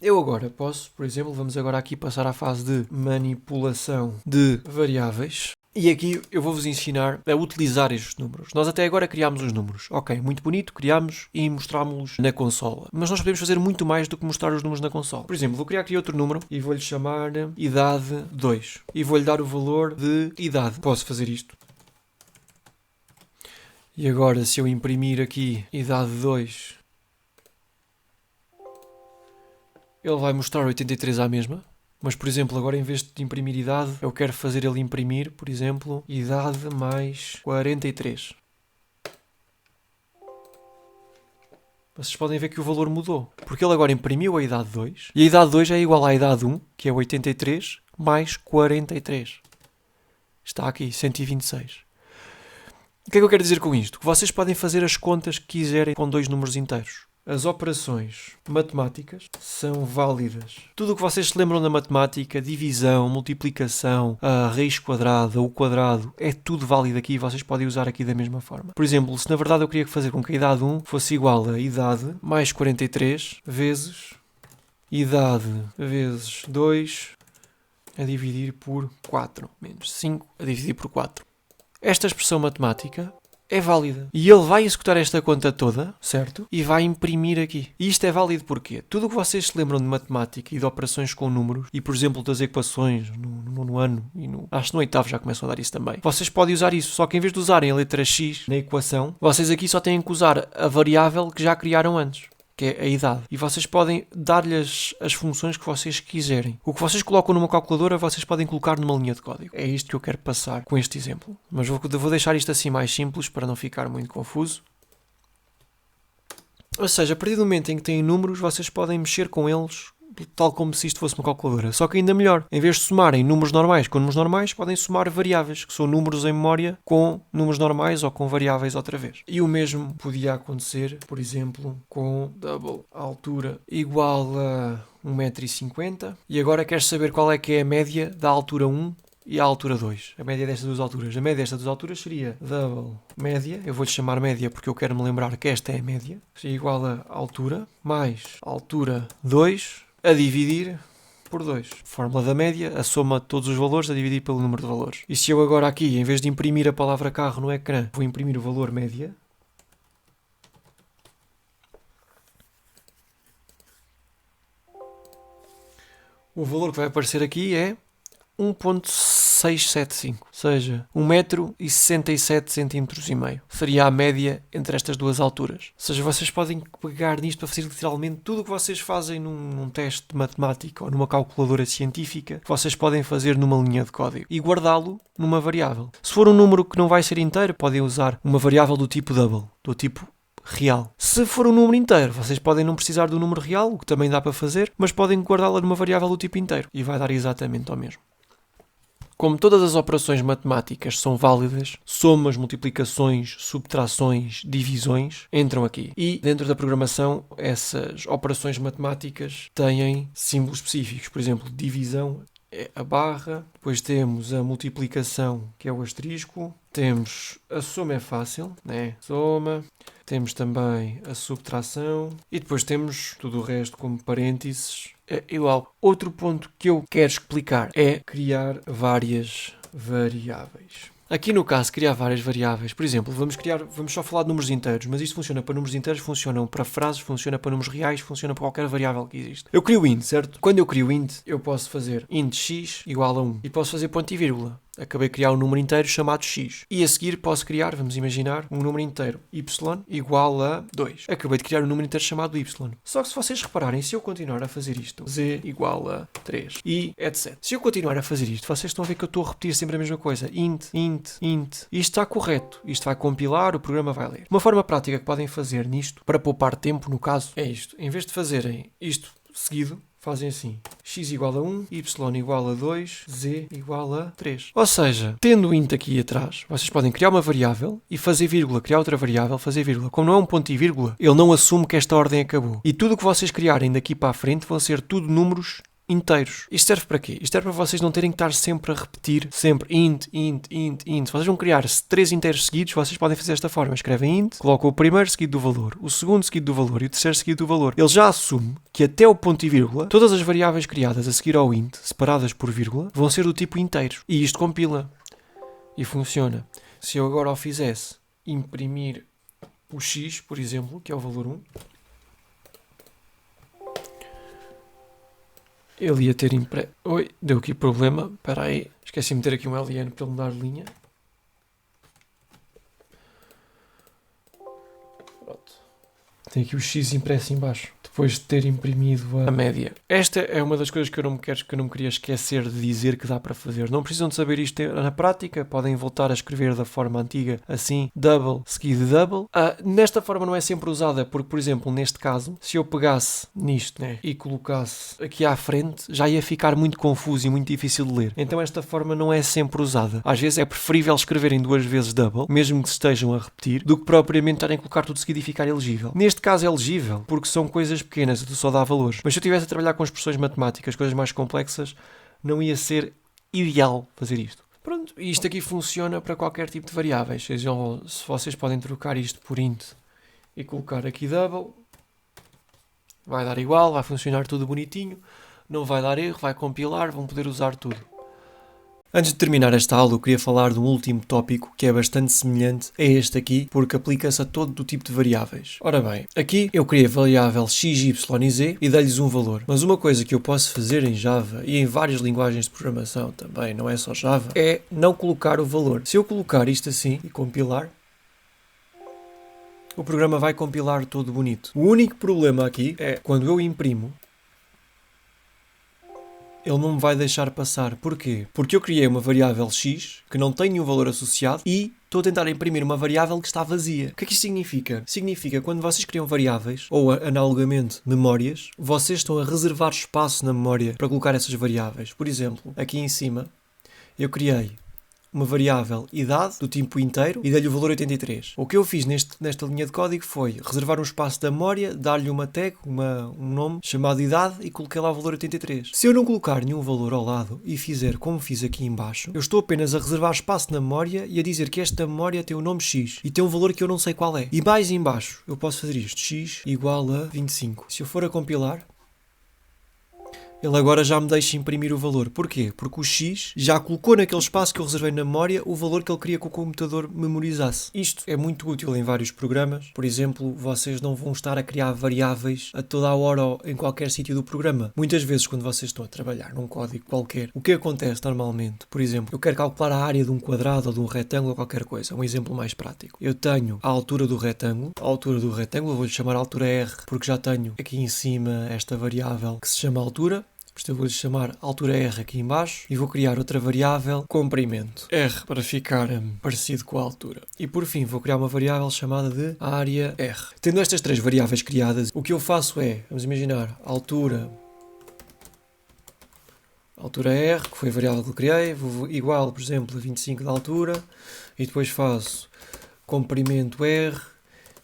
Eu agora posso, por exemplo, vamos agora aqui passar à fase de manipulação de variáveis. E aqui eu vou-vos ensinar a utilizar estes números. Nós até agora criámos os números. Ok, muito bonito, criámos e mostrámos-los na consola. Mas nós podemos fazer muito mais do que mostrar os números na consola. Por exemplo, vou criar aqui outro número e vou-lhe chamar idade 2. E vou-lhe dar o valor de idade. Posso fazer isto. E agora, se eu imprimir aqui idade 2, ele vai mostrar 83 à mesma. Mas, por exemplo, agora em vez de imprimir idade, eu quero fazer ele imprimir, por exemplo, idade mais 43. Vocês podem ver que o valor mudou. Porque ele agora imprimiu a idade 2. E a idade 2 é igual à idade 1, que é 83, mais 43. Está aqui, 126. O que é que eu quero dizer com isto? Que vocês podem fazer as contas que quiserem com dois números inteiros. As operações matemáticas são válidas. Tudo o que vocês se lembram da matemática, divisão, multiplicação, a raiz quadrada, o quadrado, é tudo válido aqui e vocês podem usar aqui da mesma forma. Por exemplo, se na verdade eu queria fazer com que a idade 1 fosse igual a idade mais 43 vezes idade vezes 2 a dividir por 4, menos 5 a dividir por 4. Esta expressão matemática é válida. E ele vai executar esta conta toda, certo? E vai imprimir aqui. E isto é válido porquê? Tudo o que vocês se lembram de matemática e de operações com números, e por exemplo das equações no nono ano e acho que no oitavo já começam a dar isso também, vocês podem usar isso, só que em vez de usarem a letra X na equação, vocês aqui só têm que usar a variável que já criaram antes, que é a idade. E vocês podem dar-lhes as funções que vocês quiserem. O que vocês colocam numa calculadora, vocês podem colocar numa linha de código. É isto que eu quero passar com este exemplo. Mas vou deixar isto assim mais simples para não ficar muito confuso. Ou seja, a partir do momento em que têm números, vocês podem mexer com eles tal como se isto fosse uma calculadora. Só que ainda melhor. Em vez de somarem números normais com números normais, podem somar variáveis, que são números em memória com números normais ou com variáveis outra vez. E o mesmo podia acontecer, por exemplo, com double altura igual a 1,50 m. E agora queres saber qual é que é a média da altura 1 e a altura 2. A média destas duas alturas. A média destas duas alturas seria double média. Eu vou-lhe chamar média porque eu quero me lembrar que esta é a média. Seria igual a altura mais altura 2 a dividir por 2. Fórmula da média, a soma de todos os valores a dividir pelo número de valores. E se eu agora aqui, em vez de imprimir a palavra carro no ecrã, vou imprimir o valor média, o valor que vai aparecer aqui é 1,675, ou seja, 1,67 m. Seria a média entre estas duas alturas. Ou seja, vocês podem pegar nisto para fazer literalmente tudo o que vocês fazem num teste de matemática ou numa calculadora científica, vocês podem fazer numa linha de código e guardá-lo numa variável. Se for um número que não vai ser inteiro, podem usar uma variável do tipo double, do tipo real. Se for um número inteiro, vocês podem não precisar do número real, o que também dá para fazer, mas podem guardá-la numa variável do tipo inteiro e vai dar exatamente ao mesmo. Como todas as operações matemáticas são válidas, somas, multiplicações, subtrações, divisões entram aqui. E dentro da programação, essas operações matemáticas têm símbolos específicos. Por exemplo, divisão é a barra, depois temos a multiplicação, que é o asterisco, temos a soma é fácil, né? Soma, temos também a subtração e depois temos tudo o resto como parênteses. É igual. Outro ponto que eu quero explicar é criar várias variáveis. Aqui no caso, criar várias variáveis. Por exemplo, vamos só falar de números inteiros, mas isto funciona para números inteiros, funciona para frases, funciona para números reais, funciona para qualquer variável que existe. Eu crio int, certo? Quando eu crio int, eu posso fazer int x igual a 1 e posso fazer ponto e vírgula. Acabei de criar um número inteiro chamado x. E a seguir posso criar, vamos imaginar, um número inteiro y igual a 2. Acabei de criar um número inteiro chamado y. Só que se vocês repararem, se eu continuar a fazer isto, z igual a 3 e etc. Se eu continuar a fazer isto, vocês estão a ver que eu estou a repetir sempre a mesma coisa. Int, int, int. Isto está correto. Isto vai compilar, o programa vai ler. Uma forma prática que podem fazer nisto, para poupar tempo, no caso, é isto. Em vez de fazerem isto seguido, fazem assim, x igual a 1, y igual a 2, z igual a 3. Ou seja, tendo o int aqui atrás, vocês podem criar uma variável e fazer vírgula, criar outra variável, fazer vírgula. Como não é um ponto e vírgula, ele não assume que esta ordem acabou. E tudo o que vocês criarem daqui para a frente vão ser tudo números inteiros. Isto serve para quê? Isto serve para vocês não terem que estar sempre a repetir, sempre int. Se vocês vão criar 3 inteiros seguidos, vocês podem fazer desta forma. Escrevem int, colocam o primeiro seguido do valor, o segundo seguido do valor e o terceiro seguido do valor. Ele já assume que até o ponto e vírgula, todas as variáveis criadas a seguir ao int, separadas por vírgula, vão ser do tipo inteiros. E isto compila. E funciona. Se eu agora o fizesse imprimir o x, por exemplo, que é o valor 1, ele ia ter Oi, deu aqui problema. Espera aí. Esqueci-me de meter aqui um LN para ele mudar de linha. Pronto. Tem aqui o X impresso em baixo. Depois de ter imprimido a média. Esta é uma das coisas que eu não me queria esquecer de dizer que dá para fazer. Não precisam de saber isto na prática. Podem voltar a escrever da forma antiga, assim, double seguido de double. Nesta forma não é sempre usada, porque, por exemplo, neste caso, se eu pegasse nisto, né, e colocasse aqui à frente, já ia ficar muito confuso e muito difícil de ler. Então esta forma não é sempre usada. Às vezes é preferível escreverem 2 vezes double, mesmo que se estejam a repetir, do que propriamente estarem a colocar tudo seguido e ficar elegível. Neste caso é legível, porque são coisas pequenas, só dá valores. Mas se eu estivesse a trabalhar com expressões matemáticas, coisas mais complexas, não ia ser ideal fazer isto. Pronto, isto aqui funciona para qualquer tipo de variáveis. Se vocês podem trocar isto por int e colocar aqui double, vai dar igual, vai funcionar tudo bonitinho, não vai dar erro, vai compilar, vão poder usar tudo. Antes de terminar esta aula, eu queria falar de um último tópico que é bastante semelhante a este aqui, porque aplica-se a todo o tipo de variáveis. Ora bem, aqui eu criei a variável x, y e z e dei-lhes um valor. Mas uma coisa que eu posso fazer em Java e em várias linguagens de programação também, não é só Java, é não colocar o valor. Se eu colocar isto assim e compilar, o programa vai compilar todo bonito. O único problema aqui é quando eu imprimo, ele não me vai deixar passar. Porquê? Porque eu criei uma variável x que não tem nenhum valor associado e estou a tentar imprimir uma variável que está vazia. O que é que isto significa? Significa que quando vocês criam variáveis, ou analogamente memórias, vocês estão a reservar espaço na memória para colocar essas variáveis. Por exemplo, aqui em cima, eu criei uma variável idade do tipo inteiro e dei-lhe o valor 83. O que eu fiz nesta linha de código foi reservar um espaço da memória, dar-lhe uma tag, um nome chamado idade e coloquei lá o valor 83. Se eu não colocar nenhum valor ao lado e fizer como fiz aqui em baixo, eu estou apenas a reservar espaço na memória e a dizer que esta memória tem o nome x e tem um valor que eu não sei qual é. E mais em baixo eu posso fazer isto, x igual a 25. Se eu for a compilar, ele agora já me deixa imprimir o valor. Porquê? Porque o X já colocou naquele espaço que eu reservei na memória o valor que ele queria que o computador memorizasse. Isto é muito útil em vários programas. Por exemplo, vocês não vão estar a criar variáveis a toda a hora ou em qualquer sítio do programa. Muitas vezes, quando vocês estão a trabalhar num código qualquer, o que acontece normalmente? Por exemplo, eu quero calcular a área de um quadrado ou de um retângulo ou qualquer coisa. Um exemplo mais prático. Eu tenho a altura do retângulo. A altura do retângulo eu vou-lhe chamar altura R, porque já tenho aqui em cima esta variável que se chama altura. Eu vou-lhe chamar altura R aqui em baixo e vou criar outra variável, comprimento, R, para ficar parecido com a altura. E por fim vou criar uma variável chamada de área R. Tendo estas 3 variáveis criadas, o que eu faço é, vamos imaginar, altura R, que foi a variável que eu criei, vou igual, por exemplo, a 25 de altura, e depois faço comprimento R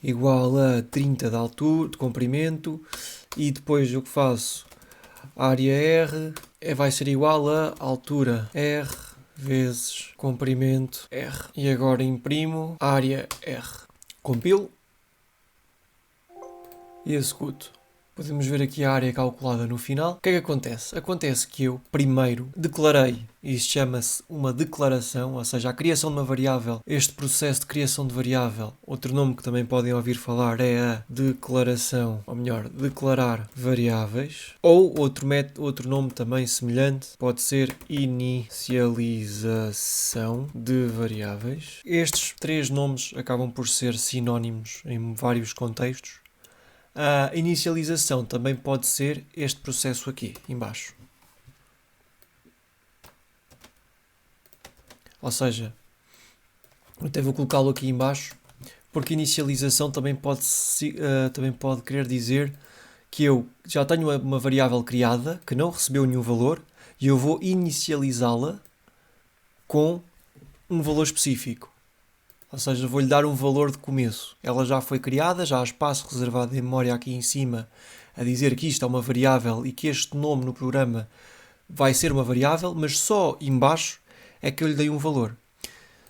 igual a 30 de altura, de comprimento, e depois o que faço? Área R vai ser igual a altura R vezes comprimento R. E agora imprimo área R. Compilo e executo. Podemos ver aqui a área calculada no final. O que é que acontece? Acontece que eu primeiro declarei, e isto chama-se uma declaração, ou seja, a criação de uma variável. Este processo de criação de variável, outro nome que também podem ouvir falar é a declaração, ou melhor, declarar variáveis. Ou outro nome também semelhante pode ser inicialização de variáveis. Estes 3 nomes acabam por ser sinónimos em vários contextos. A inicialização também pode ser este processo aqui, em baixo. Ou seja, eu até vou colocá-lo aqui em baixo, porque inicialização também pode querer dizer que eu já tenho uma variável criada, que não recebeu nenhum valor, e eu vou inicializá-la com um valor específico. Ou seja, vou-lhe dar um valor de começo. Ela já foi criada, já há espaço reservado em memória aqui em cima a dizer que isto é uma variável e que este nome no programa vai ser uma variável, mas só embaixo é que eu lhe dei um valor.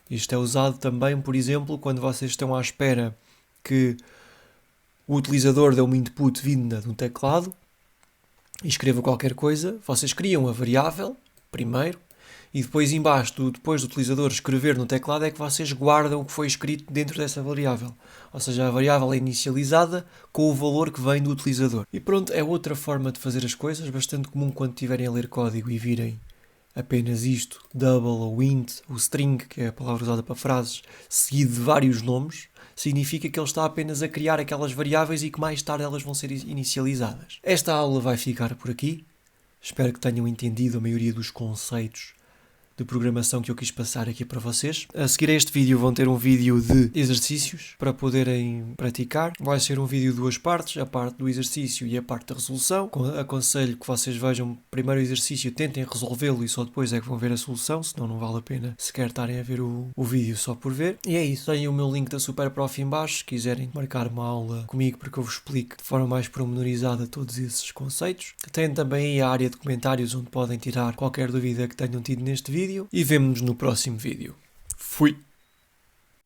Isto é usado também, por exemplo, quando vocês estão à espera que o utilizador dê uma input vinda de um teclado e escreva qualquer coisa, vocês criam a variável primeiro e depois embaixo, depois do utilizador escrever no teclado, é que vocês guardam o que foi escrito dentro dessa variável. Ou seja, a variável é inicializada com o valor que vem do utilizador. E pronto, é outra forma de fazer as coisas, bastante comum quando estiverem a ler código e virem apenas isto, double ou int, o string, que é a palavra usada para frases, seguido de vários nomes, significa que ele está apenas a criar aquelas variáveis e que mais tarde elas vão ser inicializadas. Esta aula vai ficar por aqui. Espero que tenham entendido a maioria dos conceitos de programação que eu quis passar aqui para vocês. A seguir a este vídeo vão ter um vídeo de exercícios para poderem praticar. Vai ser um vídeo de 2 partes, a parte do exercício e a parte da resolução. Aconselho que vocês vejam primeiro o exercício, tentem resolvê-lo e só depois é que vão ver a solução, senão não vale a pena sequer estarem a ver o vídeo só por ver. E é isso, tenho o meu link da SuperProf em baixo, se quiserem marcar uma aula comigo para que eu vos explique de forma mais pormenorizada todos esses conceitos. Tem também a área de comentários onde podem tirar qualquer dúvida que tenham tido neste vídeo. E vemo-nos no próximo vídeo. Fui!